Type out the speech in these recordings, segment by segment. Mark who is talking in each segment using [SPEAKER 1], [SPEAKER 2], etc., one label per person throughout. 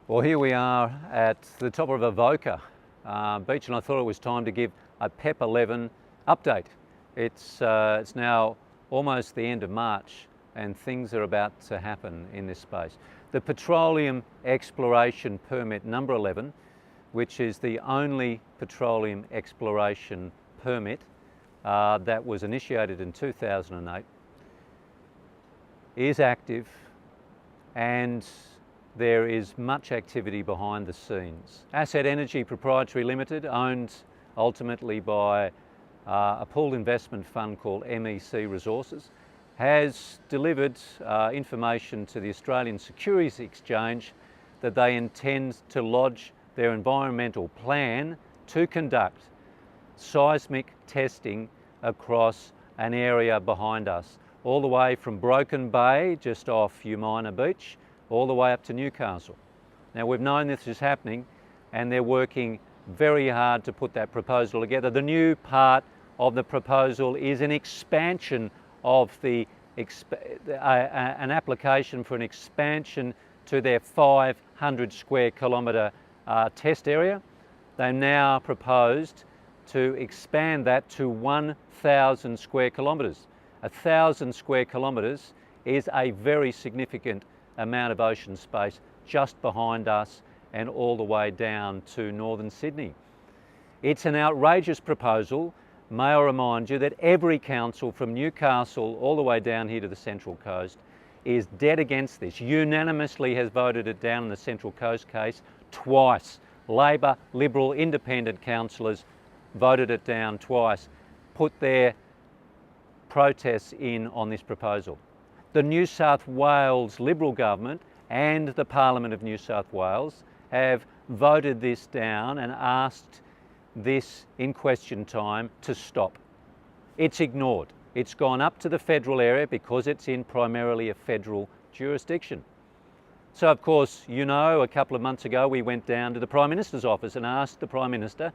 [SPEAKER 1] Well, here we are at the top of Avoca beach, and I thought it was time to give a PEP 11 update. It's now almost the end of March, and things are about to happen in this space. The Petroleum Exploration Permit number 11, which is the only petroleum exploration permit that was initiated in 2008, is active, and there is much activity behind the scenes. Asset Energy Proprietary Limited, owned ultimately by a pooled investment fund called MEC Resources, has delivered information to the Australian Securities Exchange that they intend to lodge their environmental plan to conduct seismic testing across an area behind us, all the way from Broken Bay, just off Umina Beach, all the way up to Newcastle. Now, we've known this is happening, and they're working very hard to put that proposal together. The new part of the proposal is an expansion of an application for an expansion to their 500 square kilometre test area. They now proposed to expand that to 1,000 square kilometres. 1,000 square kilometres is a very significant amount of ocean space just behind us and all the way down to northern Sydney. It's an outrageous proposal. May I remind you that every council from Newcastle all the way down here to the Central Coast is dead against this, unanimously has voted it down in the Central Coast case twice. Labor, Liberal, Independent councillors voted it down twice, put their protests in on this proposal. The New South Wales Liberal government and the Parliament of New South Wales have voted this down and asked this in question time to stop. It's ignored. It's gone up to the federal area because it's in primarily a federal jurisdiction. So, of course, you know, a couple of months ago we went down to the Prime Minister's office and asked the Prime Minister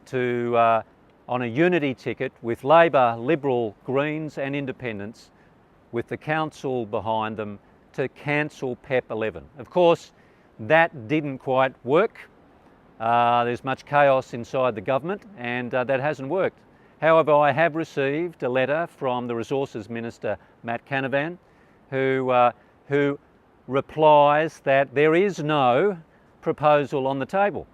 [SPEAKER 1] to, on a unity ticket with Labor, Liberal, Greens and Independents, with the council behind them, to cancel PEP 11. Of course, that didn't quite work. There's much chaos inside the government, and that hasn't worked. However, I have received a letter from the Resources Minister, Matt Canavan, who replies that there is no proposal on the table.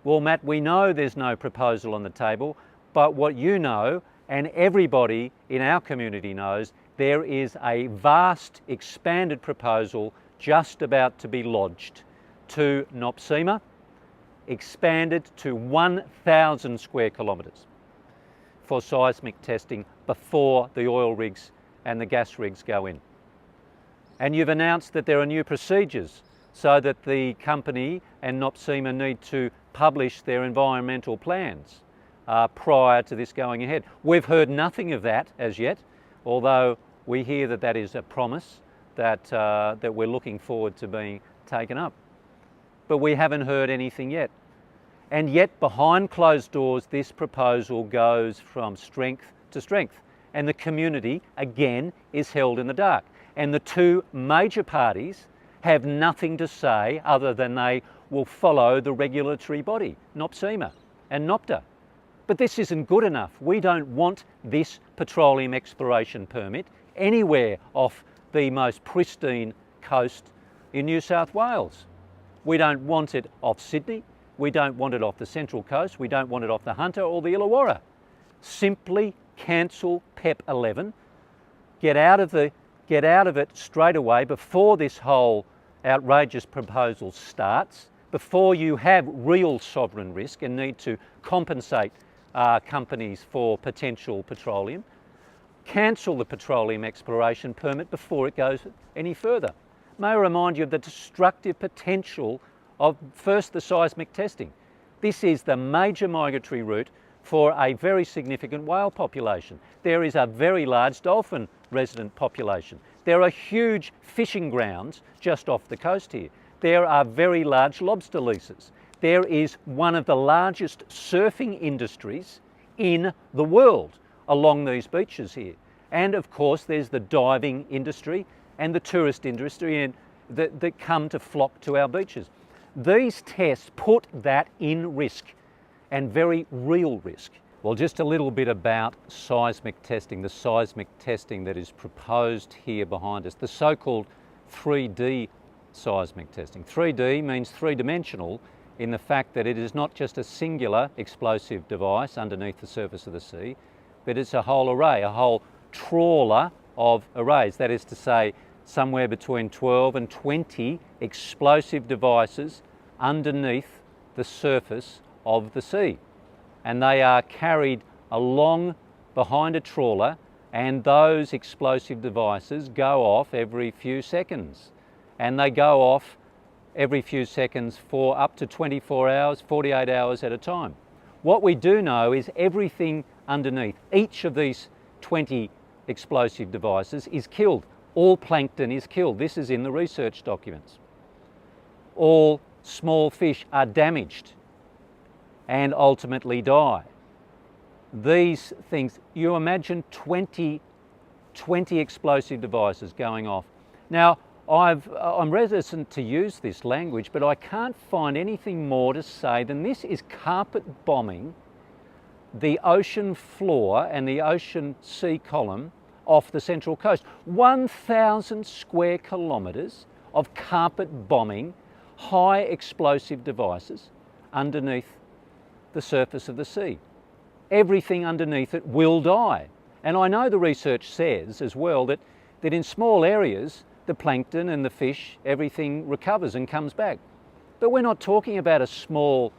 [SPEAKER 1] Well, Matt, we know there's no proposal on the table, but what you know, and everybody in our community knows, there is a vast expanded proposal just about to be lodged to NOPSEMA, expanded to 1,000 square kilometres for seismic testing before the oil rigs and the gas rigs go in. And you've announced that there are new procedures so that the company and NOPSEMA need to publish their environmental plans prior to this going ahead. We've heard nothing of that as yet, although we hear that that is a promise that we're looking forward to being taken up. But we haven't heard anything yet. And yet, behind closed doors, this proposal goes from strength to strength. And the community, again, is held in the dark. And the two major parties have nothing to say other than they will follow the regulatory body, NOPSEMA and NOPTA. But this isn't good enough. We don't want this petroleum exploration permit anywhere off the most pristine coast in New South Wales. We don't want it off Sydney. We don't want it off the Central Coast. We don't want it off the Hunter or the Illawarra. Simply cancel PEP 11. Get out of it straight away before this whole outrageous proposal starts, before you have real sovereign risk and need to compensate companies for potential petroleum. Cancel the petroleum exploration permit before it goes any further. May I remind you of the destructive potential of first the seismic testing. This is the major migratory route for a very significant whale population. There is a very large dolphin resident population. There are huge fishing grounds just off the coast here. There are very large lobster leases. There is one of the largest surfing industries in the world along these beaches here. And of course, there's the diving industry and the tourist industry that come to flock to our beaches. These tests put that in risk, and very real risk. Well, just a little bit about seismic testing, the seismic testing that is proposed here behind us, the so-called 3D seismic testing. 3D means three-dimensional in the fact that it is not just a singular explosive device underneath the surface of the sea, but it's a whole array, a whole trawler of arrays. That is to say, somewhere between 12 and 20 explosive devices underneath the surface of the sea. And they are carried along behind a trawler, and those explosive devices go off every few seconds. And they go off every few seconds for up to 24 hours, 48 hours at a time. What we do know is everything underneath each of these 20 explosive devices is killed. All plankton is killed. This is in the research documents. All small fish are damaged and ultimately die. These things, you imagine 20 explosive devices going off. Now, I'm reticent to use this language, but I can't find anything more to say than this is carpet bombing the ocean floor and the ocean sea column off the Central Coast. 1,000 square kilometres of carpet bombing high explosive devices underneath the surface of the sea. Everything underneath it will die. And I know the research says as well that in small areas, the plankton and the fish, everything recovers and comes back. But we're not talking about a small,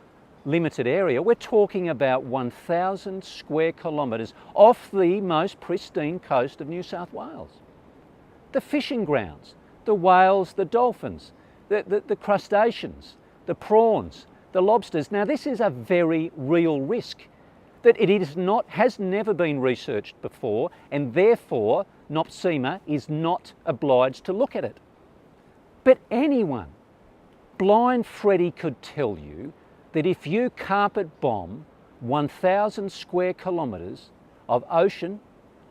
[SPEAKER 1] limited area. We're talking about 1,000 square kilometres off the most pristine coast of New South Wales. The fishing grounds, the whales, the dolphins, the crustaceans, the prawns, the lobsters. Now, this is a very real risk that has never been researched before, and therefore NOPSEMA is not obliged to look at it. But anyone, blind Freddy could tell you that if you carpet bomb 1,000 square kilometres of ocean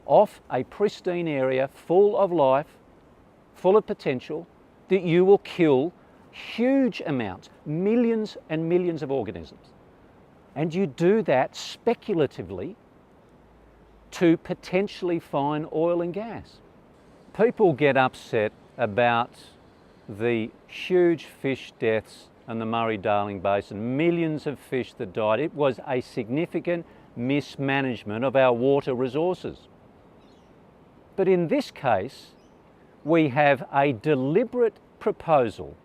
[SPEAKER 1] off a pristine area full of life, full of potential, that you will kill huge amounts, millions and millions of organisms. And you do that speculatively to potentially find oil and gas. People get upset about the huge fish deaths in the Murray-Darling Basin, millions of fish that died. It was a significant mismanagement of our water resources. But in this case, we have a deliberate proposal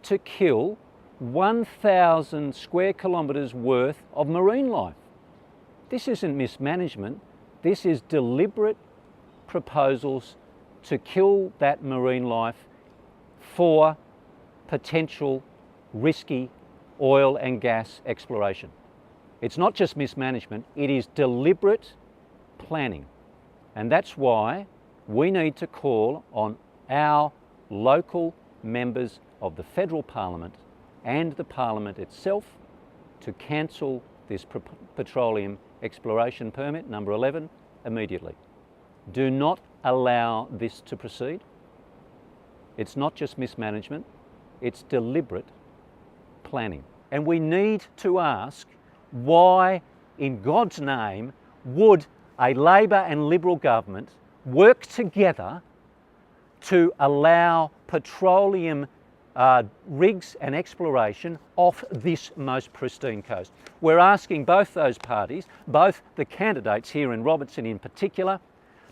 [SPEAKER 1] to kill 1,000 square kilometres worth of marine life. This isn't mismanagement. This is deliberate proposals to kill that marine life for potential risky oil and gas exploration. It's not just mismanagement, it is deliberate planning. And that's why we need to call on our local members of the federal parliament and the parliament itself to cancel this petroleum exploration permit, number 11, immediately. Do not allow this to proceed. It's not just mismanagement, it's deliberate planning. And we need to ask, why in God's name would a Labor and Liberal government work together to allow petroleum rigs and exploration off this most pristine coast? We're asking both those parties, both the candidates here in Robertson in particular,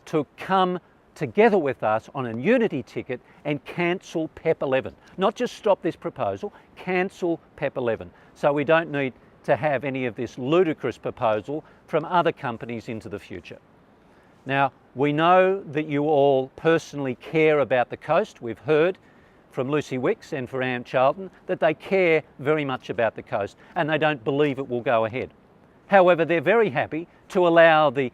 [SPEAKER 1] to come together with us on a unity ticket and cancel PEP 11. Not just stop this proposal, cancel PEP 11. So we don't need to have any of this ludicrous proposal from other companies into the future. Now, we know that you all personally care about the coast. We've heard from Lucy Wicks and for Anne Charlton that they care very much about the coast and they don't believe it will go ahead. However, they're very happy to allow the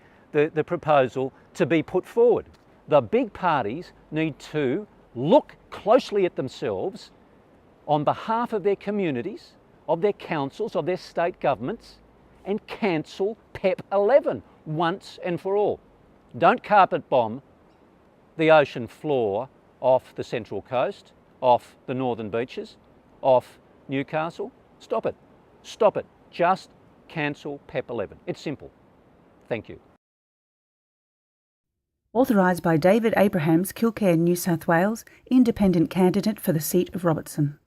[SPEAKER 1] proposal to be put forward. The big parties need to look closely at themselves on behalf of their communities, of their councils, of their state governments, and cancel PEP 11 once and for all. Don't carpet bomb the ocean floor off the Central Coast, off the northern beaches, off Newcastle, stop it. Stop it. Just cancel PEP 11. It's simple. Thank you.
[SPEAKER 2] Authorised by David Abrahams, Kilcairn, New South Wales, independent candidate for the seat of Robertson.